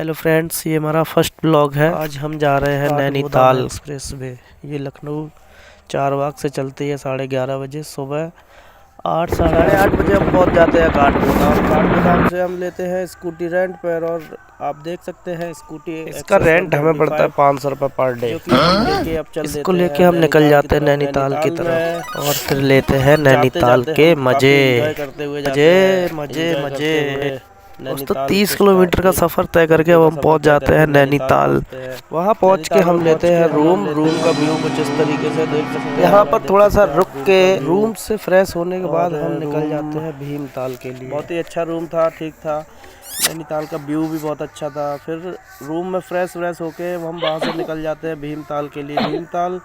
Hello friends, ये हमारा first blog है। आज हम जा रहे हैं नैनीताल एक्सप्रेस वे। ये लखनऊ चारबाग से चलती है 11:30 बजे सुबह। 8 साढ़े 8 बजे हम पहुंच जाते हैं काठगोदाम से हम लेते हैं स्कूटी रेंट पर। और आप देख सकते हैं स्कूटी इसका रेंट हमें पड़ता है 500 रुपये पर डे, जो कि हम लेके अब चल इसको लेके हम निकल जाते हैं नैनीताल की तरफ और फिर लेते हैं नैनीताल के मजे मजे मजे मजे। दोस्तों 30 किलोमीटर का सफ़र तय करके अब हम पहुंच जाते हैं नैनीताल। वहां पहुंच के हम लेते हैं रूम का व्यू कुछ इस तरीके से देख सकते हैं। यहाँ पर थोड़ा सा रुक के रूम से फ्रेश होने के बाद हम निकल जाते हैं भीमताल के लिए। बहुत ही अच्छा रूम था, ठीक था। नैनीताल का व्यू भी बहुत अच्छा था। फिर रूम में फ्रेश होके हम वहाँ से निकल जाते हैं भीमताल के लिए। भीमताल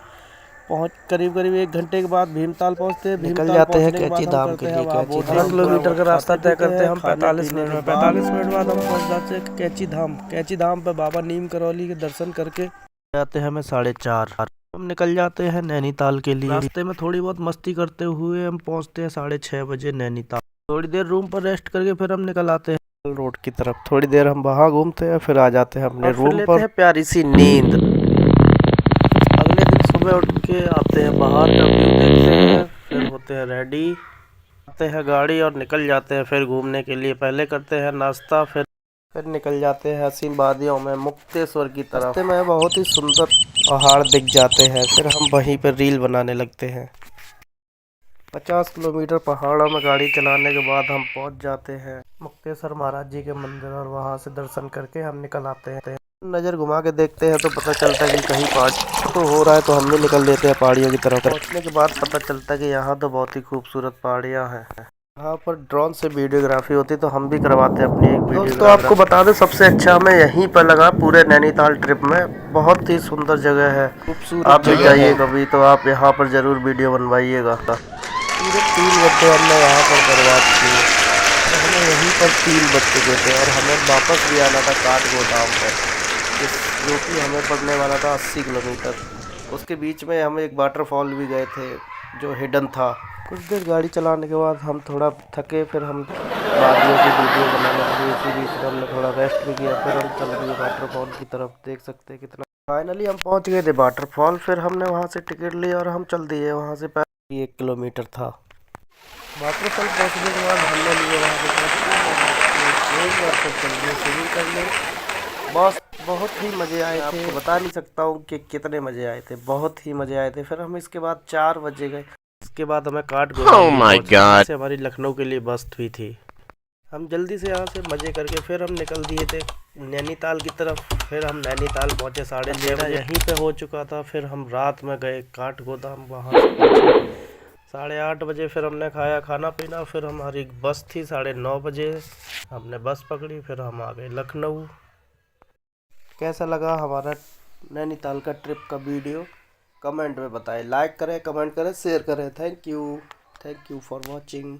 पहुँच करीब 1 घंटे के बाद भीमताल पहुँचते हैं। निकल जाते हैं कैची धाम के लिए। 18 किलोमीटर का रास्ता तय करते हैं हम 45 मिनट में। 45 मिनट बाद हम पहुँच जाते हैं कैची धाम पे बाबा नीम करौली के दर्शन करके जाते हैं हमें 4:30। हम निकल जाते हैं नैनीताल के लिए। रास्ते में थोड़ी बहुत मस्ती करते हुए हम पहुँचते हैं 6:30 बजे नैनीताल। थोड़ी देर रूम पर रेस्ट करके फिर हम निकल आते हैं रोड की तरफ। थोड़ी देर हम वहाँ घूमते हैं, फिर आ जाते हैं अपने रूम पर। प्यारी सी नींद। अगले दिन सुबह उठ के आते हैं, बाहर का व्यू देखते हैं, फिर होते हैं रेडी, आते हैं गाड़ी और निकल जाते हैं फिर घूमने के लिए। पहले करते हैं नाश्ता, फिर निकल जाते हैं हसीन वादियों में मुक्तेश्वर की तरफ। रास्ते में बहुत ही सुंदर पहाड़ दिख जाते हैं, फिर हम वहीं पर रील बनाने लगते हैं। 50 किलोमीटर पहाड़ों में गाड़ी चलाने के बाद हम पहुंच जाते हैं मुक्तेश्वर महाराज जी के मंदिर और वहां से दर्शन करके हम निकल आते हैं। नज़र घुमा के देखते हैं तो पता चलता है कि कहीं पहाड़ तो हो रहा है, तो हम भी निकल लेते हैं पहाड़ियों की तरफ। पहुंचने के बाद पता चलता है कि यहाँ तो बहुत ही खूबसूरत पहाड़ियाँ हैं। यहाँ पर ड्रोन से वीडियोग्राफी होती तो हम भी करवाते हैं अपनी एक वीडियो। दोस्तों आपको बता दें, सबसे अच्छा हमें यहीं पर लगा पूरे नैनीताल ट्रिप में। बहुत ही सुंदर जगह है, खूबसूरत। आप भी जाइए कभी तो आप यहाँ पर जरूर वीडियो बनवाइएगा। पूरे 3 घंटे हमने यहाँ पर बर्बाद किए। तो हमें यहीं पर 3 बज चुके थे और हमें वापस भी आना था काठगोदाम पर, जो कि हमें पड़ने वाला था 80 किलोमीटर। उसके बीच में हम एक वाटरफॉल भी गए थे जो हिडन था। कुछ देर गाड़ी चलाने के बाद हम थोड़ा थके, फिर हम वादियों की वीडियो बनाने लगे। इसी बीच में हमने थोड़ा रेस्ट भी किया, फिर हम चल दिए वाटरफॉल की तरफ। देख सकते हैं कितना। फाइनली हम पहुंच गए थे वाटरफॉल। फिर हमने वहां से टिकट ली और हम चल दिए। वहां से 1 किलोमीटर था। वाटरफॉल पहुंचने के बाद हमने लिए वहाँ से चल दिए स्विमिंग करने। बस बहुत ही मज़े आए थे, आपको बता नहीं सकता हूँ कि कितने मज़े आए थे। बहुत ही मज़े आए थे। फिर हम इसके बाद 4 बजे गए। इसके बाद हमें काठगोदाम से हमारी लखनऊ के लिए बस हुई थी। हम जल्दी से यहाँ से मज़े करके फिर हम निकल दिए थे नैनीताल की तरफ। फिर हम नैनीताल पहुँचे 6:30 बजे, यहीं पे हो चुका था। फिर हम रात में गए काठगोदाम, वहाँ से पहुँचे 8:30 बजे। फिर हमने खाया खाना पीना। फिर हमारी बस थी 9:30 बजे, हमने बस पकड़ी। फिर हम आ गए लखनऊ। कैसा लगा हमारा नैनीताल का ट्रिप का वीडियो कमेंट में बताएं। लाइक करें, कमेंट करें, शेयर करें। Thank you for watching.